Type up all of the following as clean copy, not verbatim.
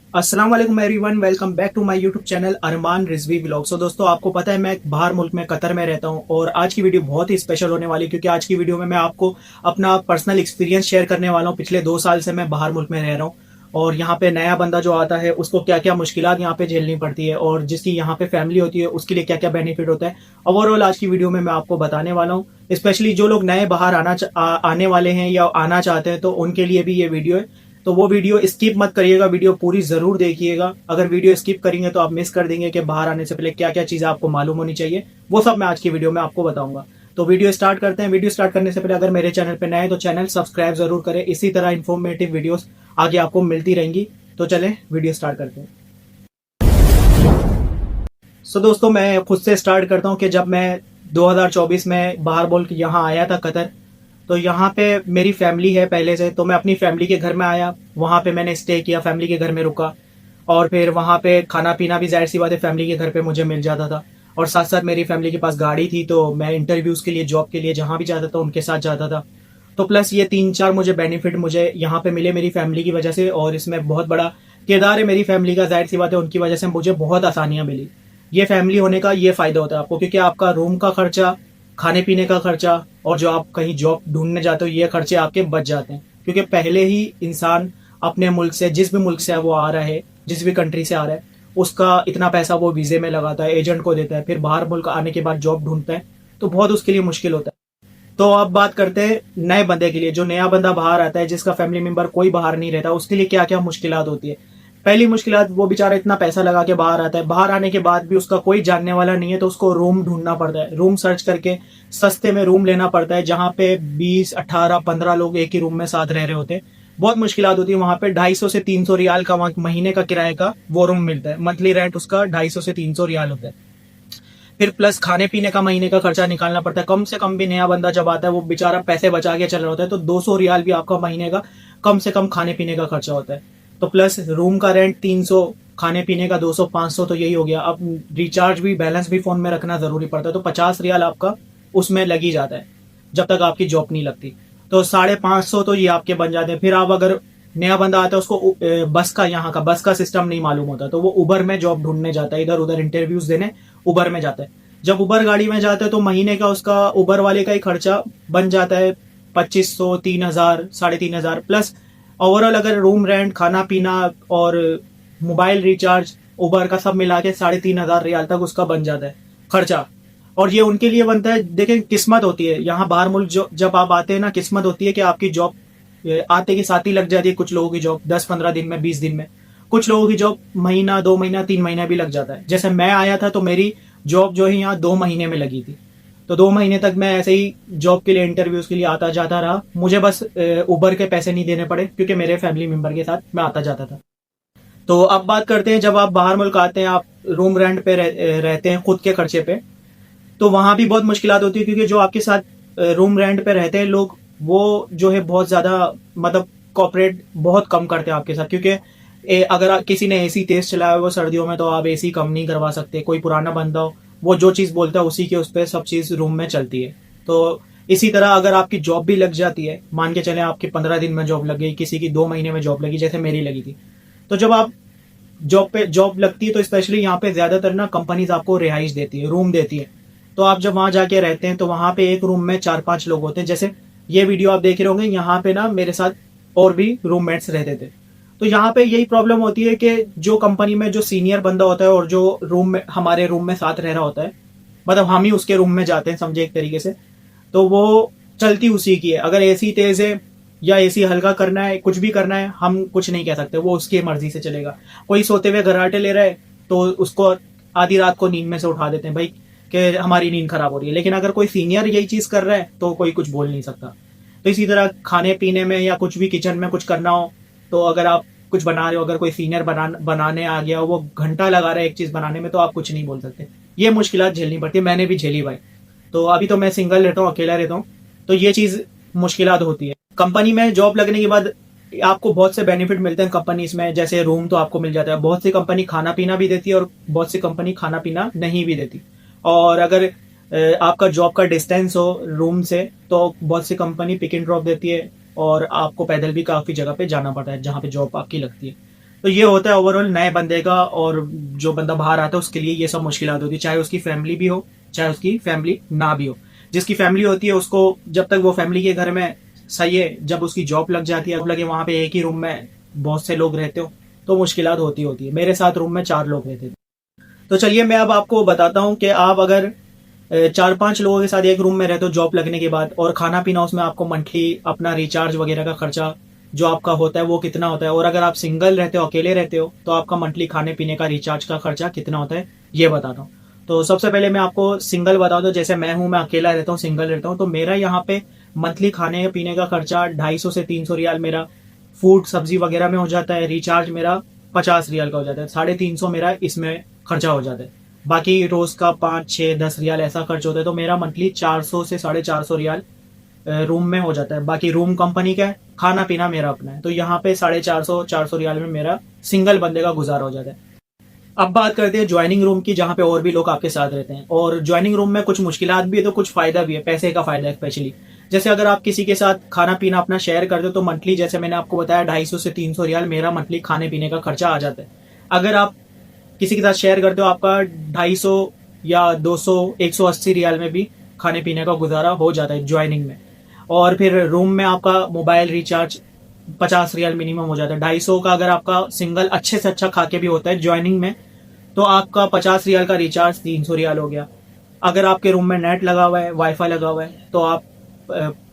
अस्सलाम वालेकुम everyone, welcome back to my YouTube channel Armaan Rizvi vlog. So दोस्तों, आपको पता है मैं बाहर मुल्क में कतर में रहता हूं और आज की वीडियो बहुत ही स्पेशल होने वाली है क्योंकि आज की वीडियो में मैं आपको अपना पर्सनल एक्सपीरियंस शेयर करने वाला हूं। पिछले 2 साल से मैं बाहर मुल्क में रह रहा हूं और यहाँ पे नया बंदा जो आता है उसको क्या क्या मुश्किलात यहाँ पे झेलनी पड़ती है और जिसकी यहाँ पे फैमिली होती है उसके लिए क्या क्या बेनिफिट होता है, ओवरऑल आज की वीडियो में मैं आपको बताने वाला हूँ। स्पेशली जो लोग नए बाहर आने वाले हैं या आना चाहते हैं तो उनके लिए भी ये वीडियो है। तो वो वीडियो स्किप मत करिएगा, वीडियो पूरी जरूर देखिएगा। अगर वीडियो स्किप करेंगे तो आप मिस कर देंगे कि बाहर आने से पहले क्या क्या चीजें आपको मालूम होनी चाहिए। वो सब मैं आज की वीडियो में आपको बताऊंगा। तो वीडियो स्टार्ट करते हैं। वीडियो स्टार्ट करने से पहले अगर मेरे चैनल पे नए हैं तो चैनल सब्सक्राइब जरूर करें। इसी तरह इन्फॉर्मेटिव वीडियोस आगे आपको मिलती रहेंगी। तो चलें वीडियो स्टार्ट करते हैं। सो दोस्तों, मैं खुद से स्टार्ट करता हूँ कि जब मैं 2024 में बाहर बोल के यहाँ आया था कतर, तो यहाँ पे मेरी फैमिली है पहले से। तो मैं अपनी फैमिली के घर में आया, वहाँ पे मैंने स्टे किया, फैमिली के घर में रुका और फिर वहाँ पे खाना पीना भी जाहिर सी बात है फैमिली के घर पे मुझे मिल जाता था। और साथ साथ मेरी फैमिली के पास गाड़ी थी तो मैं इंटरव्यूज़ के लिए, जॉब के लिए जहाँ भी जाता था उनके साथ जाता था। तो प्लस ये 3-4 मुझे बेनिफिट मुझे यहाँ पे मिले मेरी फैमिली की वजह से, और इसमें बहुत बड़ा किरदार है मेरी फैमिली का। जाहिर सी बात है उनकी वजह से मुझे बहुत आसानियाँ मिली। ये फैमिली होने का ये फ़ायदा होता है आपको, क्योंकि आपका रूम का खर्चा, खाने पीने का खर्चा और जो आप कहीं जॉब ढूंढने जाते हो ये खर्चे आपके बच जाते हैं। क्योंकि पहले ही इंसान अपने मुल्क से, जिस भी मुल्क से वो आ रहा है, जिस भी कंट्री से आ रहा है, उसका इतना पैसा वो वीज़े में लगाता है, एजेंट को देता है, फिर बाहर मुल्क आने के बाद जॉब ढूंढता है, तो बहुत उसके लिए मुश्किल होता है। तो अब बात करते हैं नए बंदे के लिए। जो नया बंदा बाहर आता है, जिसका फैमिली मेंबर कोई बाहर नहीं रहता, उसके लिए क्या क्या मुश्किलात होती है। पहली मुश्किलात, वो बेचारा इतना पैसा लगा के बाहर आता है, बाहर आने के बाद भी उसका कोई जानने वाला नहीं है, तो उसको रूम ढूंढना पड़ता है। रूम सर्च करके सस्ते में रूम लेना पड़ता है, जहाँ पे 20, 18, 15 लोग एक ही रूम में साथ रह रहे होते हैं। बहुत मुश्किलात होती है। वहाँ पे 250 से 300 रियाल का महीने का किराए का वो रूम मिलता है। मंथली रेंट उसका 250 से 300 रियाल होता है। फिर प्लस खाने पीने का महीने का खर्चा निकालना पड़ता है। कम से कम भी नया बंदा जब आता है वो बेचारा पैसे बचा के चल रहा होता है, तो 200 रियाल भी आपका महीने का कम से कम खाने पीने का खर्चा होता है। तो प्लस रूम का रेंट 300, खाने पीने का 200, 500, तो यही हो गया। अब रिचार्ज भी, बैलेंस भी फोन में रखना जरूरी पड़ता है, तो 50 रियाल आपका उसमें लग ही जाता है जब तक आपकी जॉब नहीं लगती। तो 550 तो ये आपके बन जाते हैं। फिर आप अगर नया बंदा आता है, उसको बस का, यहाँ का बस का सिस्टम नहीं मालूम होता, तो वो उबर में जॉब ढूंढने जाता है, इधर उधर इंटरव्यूज देने उबर में जाता है। जब उबर गाड़ी में जाता है तो महीने का उसका उबर वाले का ही खर्चा बन जाता है 2500, 3000, 3500, प्लस ओवरऑल अगर रूम रेंट, खाना पीना और मोबाइल रिचार्ज उबर का सब मिला के 3500 रियाल तक उसका बन जाता है खर्चा। और ये उनके लिए बनता है, देखें किस्मत होती है यहाँ बाहर मुल्क। जो जब आप आते हैं ना, किस्मत होती है कि आपकी जॉब आते के साथ ही लग जाती है। कुछ लोगों की जॉब 10-15 दिन में, 20 दिन में, कुछ लोगों की जॉब महीना, 2 महीना, 3 महीना भी लग जाता है। जैसे मैं आया था तो मेरी जॉब जो है यहाँ 2 महीने में लगी थी। तो 2 महीने तक मैं ऐसे ही जॉब के लिए, इंटरव्यूज के लिए आता जाता रहा। मुझे बस उबर के पैसे नहीं देने पड़े क्योंकि मेरे फैमिली मेंबर के साथ मैं आता जाता था। तो अब बात करते हैं, जब आप बाहर मुल्क आते हैं, आप रूम रेंट पे रहते हैं खुद के खर्चे पे, तो वहां भी बहुत मुश्किलात होती है। क्योंकि जो आपके साथ रूम रेंट पे रहते हैं लोग, वो जो है बहुत ज्यादा, मतलब कॉपरेट बहुत कम करते हैं आपके साथ। क्योंकि अगर किसी ने एसी तेज चलाया हो सर्दियों में, तो आप एसी कम नहीं करवा सकते। कोई पुराना बंदा हो, वो जो चीज बोलता है उसी के उस पर सब चीज रूम में चलती है। तो इसी तरह अगर आपकी जॉब भी लग जाती है, मान के चले आपकी 15 दिन में जॉब लग गई, किसी की 2 महीने में जॉब लगी, जैसे मेरी लगी थी। तो जब आप जॉब लगती है तो स्पेशली यहाँ पे ज्यादातर ना कंपनीज आपको रिहाइश देती है, रूम देती है। तो आप जब वहां जाके रहते हैं तो वहां पे एक रूम में 4-5 लोग होते हैं। जैसे ये वीडियो आप देख रहे होंगे, यहाँ पे ना मेरे साथ और भी रूममेट्स रहते थे। तो यहाँ पे यही प्रॉब्लम होती है कि जो कंपनी में जो सीनियर बंदा होता है और जो रूम में, हमारे रूम में साथ रह रहा होता है, मतलब हम ही उसके रूम में जाते हैं, समझे एक तरीके से, तो वो चलती उसी की है। अगर एसी तेज है या एसी हल्का करना है, कुछ भी करना है, हम कुछ नहीं कह सकते, वो उसकी मर्जी से चलेगा। कोई सोते हुए घराटे ले रहा है तो उसको आधी रात को नींद में से उठा देते हैं, भाई कि हमारी नींद खराब हो रही है। लेकिन अगर कोई सीनियर यही चीज कर रहा है तो कोई कुछ बोल नहीं सकता। तो इसी तरह खाने पीने में या कुछ भी किचन में कुछ करना हो, तो अगर आप कुछ बना रहे हो, अगर कोई सीनियर बनाने आ गया हो, वो घंटा लगा रहा है एक चीज बनाने में, तो आप कुछ नहीं बोल सकते। ये मुश्किलात झेलनी पड़ती है, मैंने भी झेली भाई। तो अभी तो मैं सिंगल रहता हूँ, अकेला रहता हूँ, तो ये चीज मुश्किलात होती है। कंपनी में जॉब लगने के बाद आपको बहुत से बेनिफिट मिलते हैं कंपनीज में। जैसे रूम तो आपको मिल जाता है, बहुत सी कंपनी खाना पीना भी देती है और बहुत सी कंपनी खाना पीना नहीं भी देती। और अगर आपका जॉब का डिस्टेंस हो रूम से, तो बहुत सी कंपनी पिक एंड ड्रॉप देती है और आपको पैदल भी काफी जगह पे जाना पड़ता है जहाँ पे जॉब आपकी लगती है। तो ये होता है ओवरऑल नए बंदे का, और जो बंदा बाहर आता है उसके लिए ये सब मुश्किलात होती है, चाहे उसकी फैमिली भी हो चाहे उसकी फैमिली ना भी हो। जिसकी फैमिली होती है उसको जब तक वो फैमिली के घर में सही है, जब उसकी जॉब लग जाती है, अब लगे वहां पे एक ही रूम में बहुत से लोग रहते हो तो मुश्किलात होती है। मेरे साथ रूम में 4 लोग रहते थे। तो चलिए मैं अब आपको बताता हूँ कि आप अगर 4-5 लोगों के साथ एक रूम में रहते हो जॉब लगने के बाद, और खाना पीना उसमें आपको मंथली अपना रिचार्ज वगैरह का खर्चा जो आपका होता है वो कितना होता है, और अगर आप सिंगल रहते हो, अकेले रहते हो, तो आपका मंथली खाने पीने का रिचार्ज का खर्चा कितना होता है ये बताता हूँ। तो सबसे पहले मैं आपको सिंगल बता दूं, जैसे मैं हूं, मैं अकेला रहता हूँ, सिंगल रहता हूँ, तो मेरा यहाँ पे मंथली खाने पीने का खर्चा 250 से 300 रियाल मेरा फूड सब्जी वगैरह में हो जाता है। रिचार्ज मेरा 50 रियाल का हो जाता है, 350 मेरा इसमें खर्चा हो जाता है। बाकी रोज का 5-6-10 रियाल ऐसा खर्च होता है, तो मेरा मंथली 400 से 450 रियाल रूम में हो जाता है। बाकी रूम कंपनी का है, खाना पीना मेरा अपना है, तो यहाँ पे 450 रियाल में मेरा सिंगल बंदे का गुजारा हो जाता है। अब बात करते हैं ज्वाइनिंग रूम की, जहाँ पे और भी लोग आपके साथ रहते हैं। और ज्वाइनिंग रूम में कुछ मुश्किलात भी है तो कुछ फायदा भी है, पैसे का फायदा है स्पेशली। जैसे अगर आप किसी के साथ खाना पीना अपना शेयर करते हो तो मंथली, जैसे मैंने आपको बताया, 250 से 300 रियाल मेरा मंथली खाने पीने का खर्चा आ जाता है। अगर आप किसी के साथ शेयर करते हो आपका 250 या 200 180 रियाल में भी खाने पीने का गुजारा हो जाता है ज्वाइनिंग में। और फिर रूम में आपका मोबाइल रिचार्ज 50 रियाल मिनिमम हो जाता है। 250 का अगर आपका सिंगल अच्छे से अच्छा खा के भी होता है ज्वाइनिंग में, तो आपका 50 रियाल का रिचार्ज 300 रियाल हो गया। अगर आपके रूम में नेट लगा हुआ है, वाईफाई लगा हुआ है, तो आप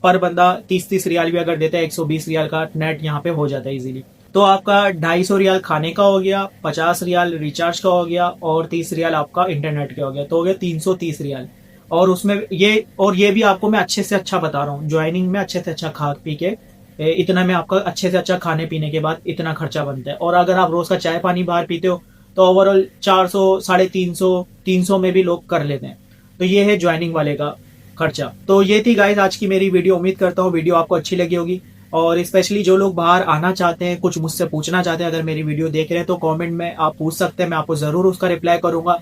पर बंदा 30-30 रियाल भी अगर देते हैं, 120 रियाल का नेट यहाँ पे हो जाता है इजीली। तो आपका 250 रियाल खाने का हो गया, 50 रियाल रिचार्ज का हो गया, और 30 रियाल आपका इंटरनेट का हो गया, तो हो गया 330 रियाल। और उसमें ये भी आपको मैं अच्छे से अच्छा बता रहा हूँ, ज्वाइनिंग में अच्छे से अच्छा खा पी के इतना में आपका अच्छे से अच्छा खाने पीने के बाद इतना खर्चा बनता है। और अगर आप रोज का चाय पानी बाहर पीते हो तो ओवरऑल 400, 350, 300 में भी लोग कर लेते हैं। तो ये है ज्वाइनिंग वाले का खर्चा। तो ये थी गाइस आज की मेरी वीडियो। उम्मीद करता हूँ वीडियो आपको अच्छी लगी होगी, और स्पेशली जो लोग बाहर आना चाहते हैं, कुछ मुझसे पूछना चाहते हैं, अगर मेरी वीडियो देख रहे हैं तो कमेंट में आप पूछ सकते हैं, मैं आपको जरूर उसका रिप्लाई करूंगा।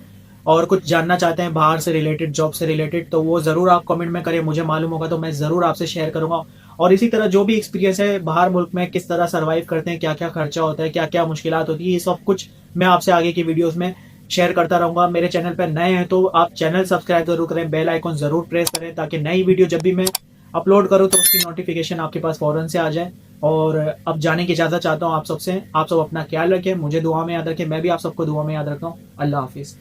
और कुछ जानना चाहते हैं बाहर से रिलेटेड, जॉब से रिलेटेड, तो वो जरूर आप कमेंट में करें, मुझे मालूम होगा तो मैं जरूर आपसे शेयर करूंगा। और इसी तरह जो भी एक्सपीरियंस है बाहर मुल्क में, किस तरह सर्वाइव करते हैं, क्या क्या खर्चा होता है, क्या क्या मुश्किलात होती है, ये सब कुछ मैं आपसे आगे की वीडियोस में शेयर करता रहूंगा। मेरे चैनल पर नए हैं तो आप चैनल सब्सक्राइब जरूर करें, बेल आइकॉन जरूर प्रेस करें, ताकि नई वीडियो जब भी मैं अपलोड करूं तो उसकी नोटिफिकेशन आपके पास फौरन से आ जाए। और अब जाने की इजाजत चाहता हूं आप सबसे। आप सब अपना ख्याल रखें, मुझे दुआ में याद रखें, मैं भी आप सबको दुआ में याद रखता हूँ। अल्लाह हाफिज।